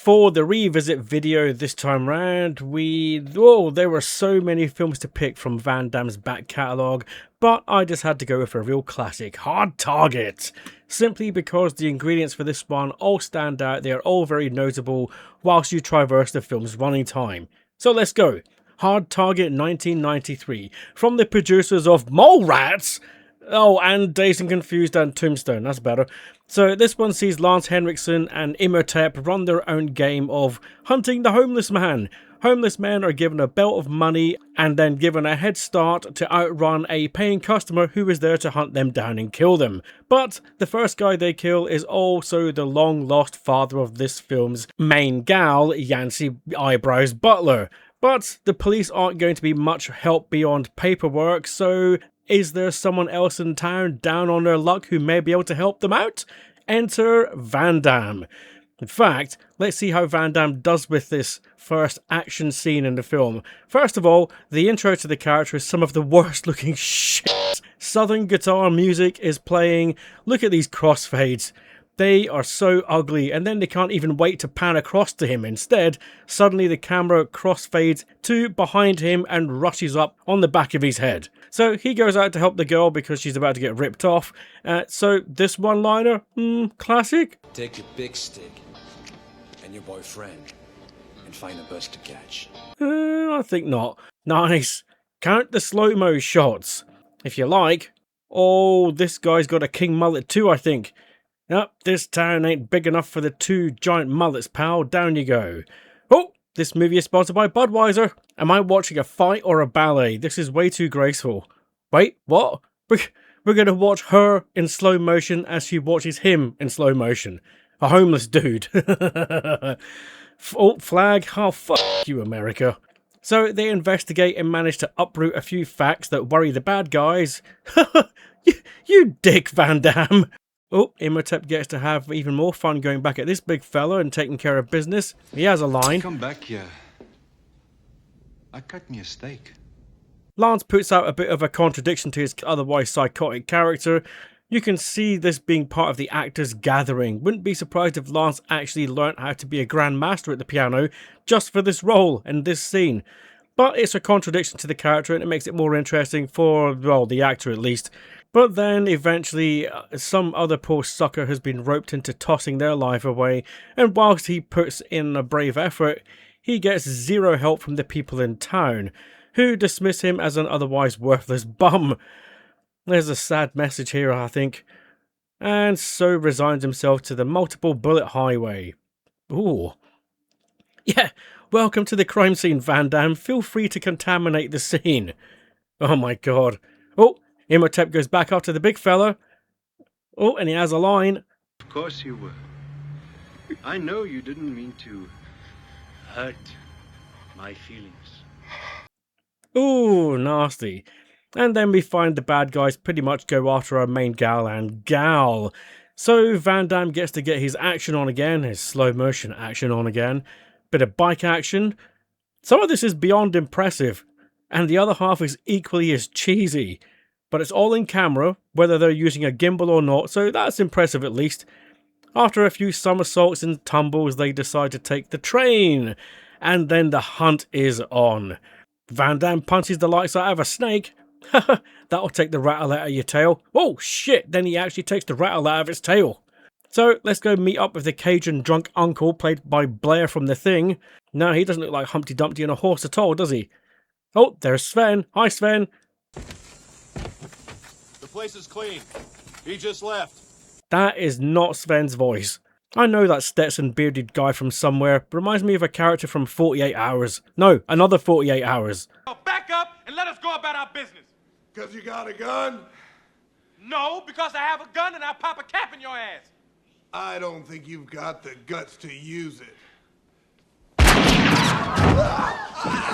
for the revisit video this time round, there were so many films to pick from Van Damme's back catalogue, but I just had to go with a real classic, Hard Target. Simply because the ingredients for this one all stand out, they are all very notable whilst you traverse the film's running time. So let's go. Hard Target 1993, from the producers of Mallrats. Oh, and Dazed and Confused and Tombstone, that's better. So this one sees Lance Henriksen and Imhotep run their own game of hunting the homeless man. Homeless men are given a belt of money and then given a head start to outrun a paying customer who is there to hunt them down and kill them. But the first guy they kill is also the long lost father of this film's main gal, Yancey Eyebrows Butler. But the police aren't going to be much help beyond paperwork, so is there someone else in town down on their luck who may be able to help them out? Enter Van Damme. In fact, let's see how Van Damme does with this first action scene in the film. First of all, the intro to the character is some of the worst looking shit. Southern guitar music is playing. Look at these crossfades. They are so ugly, and then they can't even wait to pan across to him. Instead, suddenly the camera crossfades to behind him and rushes up on the back of his head. So he goes out to help the girl because she's about to get ripped off. So this one-liner, classic. Take your big stick and your boyfriend and find a bus to catch. I think not. Nice. Count the slow-mo shots, if you like. Oh, this guy's got a king mullet too, I think. Nope, this town ain't big enough for the two giant mullets, pal. Down you go. Oh, this movie is sponsored by Budweiser. Am I watching a fight or a ballet? This is way too graceful. Wait, what? We're going to watch her in slow motion as she watches him in slow motion. A homeless dude. Flag. Oh, fuck you, America. So they investigate and manage to uproot a few facts that worry the bad guys. you dick, Van Damme. Oh, Imhotep gets to have even more fun going back at this big fella and taking care of business. He has a line. Come back here. I cut me a steak. Lance puts out a bit of a contradiction to his otherwise psychotic character. You can see this being part of the actors gathering. Wouldn't be surprised if Lance actually learnt how to be a grandmaster at the piano just for this role and this scene. But it's a contradiction to the character and it makes it more interesting for, well, the actor at least. But then, eventually, some other poor sucker has been roped into tossing their life away, and whilst he puts in a brave effort, he gets zero help from the people in town, who dismiss him as an otherwise worthless bum. There's a sad message here, I think. And so resigns himself to the multiple bullet highway. Ooh. Yeah, welcome to the crime scene, Van Damme. Feel free to contaminate the scene. Oh my god. Oh! Imhotep goes back after the big fella. Oh, and he has a line. Of course you were. I know you didn't mean to hurt my feelings. Ooh, nasty. And then we find the bad guys pretty much go after our main gal and gal. So Van Damme gets to get his action on again, his slow motion action on again. Bit of bike action. Some of this is beyond impressive, and the other half is equally as cheesy. But it's all in camera, whether they're using a gimbal or not, so that's impressive at least. After a few somersaults and tumbles, they decide to take the train. And then the hunt is on. Van Damme punches the lights out of a snake. That'll take the rattle out of your tail. Oh shit, then he actually takes the rattle out of its tail. So let's go meet up with the Cajun drunk uncle played by Blair from The Thing. No, he doesn't look like Humpty Dumpty on a horse at all, does he? Oh, there's Sven. Hi, Sven. The place is clean. He just left. That is not Sven's voice. I know that Stetson bearded guy from somewhere. Reminds me of a character from 48 Hours. No, another 48 Hours. Back up and let us go about our business. Because you got a gun? No, because I have a gun and I'll pop a cap in your ass. I don't think you've got the guts to use it.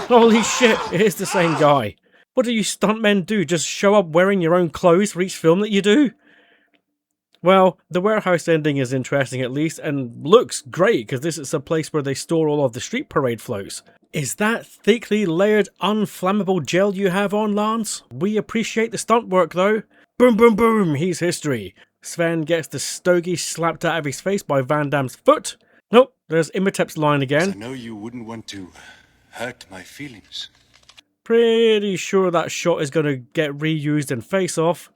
Holy shit, it is the same guy. What do you stuntmen do? Just show up wearing your own clothes for each film that you do? Well, the warehouse ending is interesting at least, and looks great because this is a place where they store all of the street parade floats. Is that thickly layered unflammable gel you have on, Lance? We appreciate the stunt work though. Boom boom boom, he's history. Sven gets the stogie slapped out of his face by Van Damme's foot. Nope, There's Imhotep's line I again. know you wouldn't want to hurt my feelings. Pretty sure that shot is going to get reused in Face Off.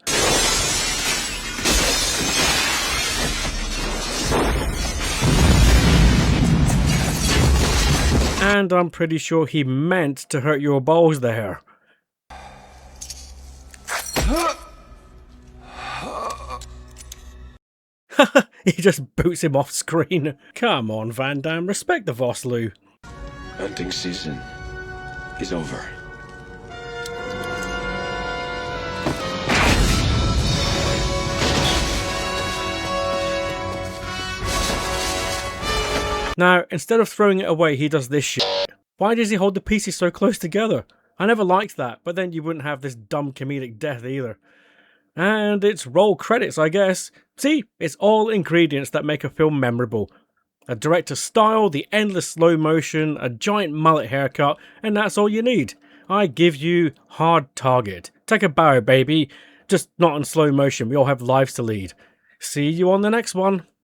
And I'm pretty sure he meant to hurt your balls there. He just boots him off screen. Come on, Van Damme, respect the Vosloo. Hunting season is over. Now, instead of throwing it away, he does this shit. Why does he hold the pieces so close together? I never liked that, but then you wouldn't have this dumb comedic death either. And it's roll credits, I guess. See, it's all ingredients that make a film memorable. A director's style, the endless slow motion, a giant mullet haircut, and that's all you need. I give you Hard Target. Take a bow, baby. Just not in slow motion, we all have lives to lead. See you on the next one.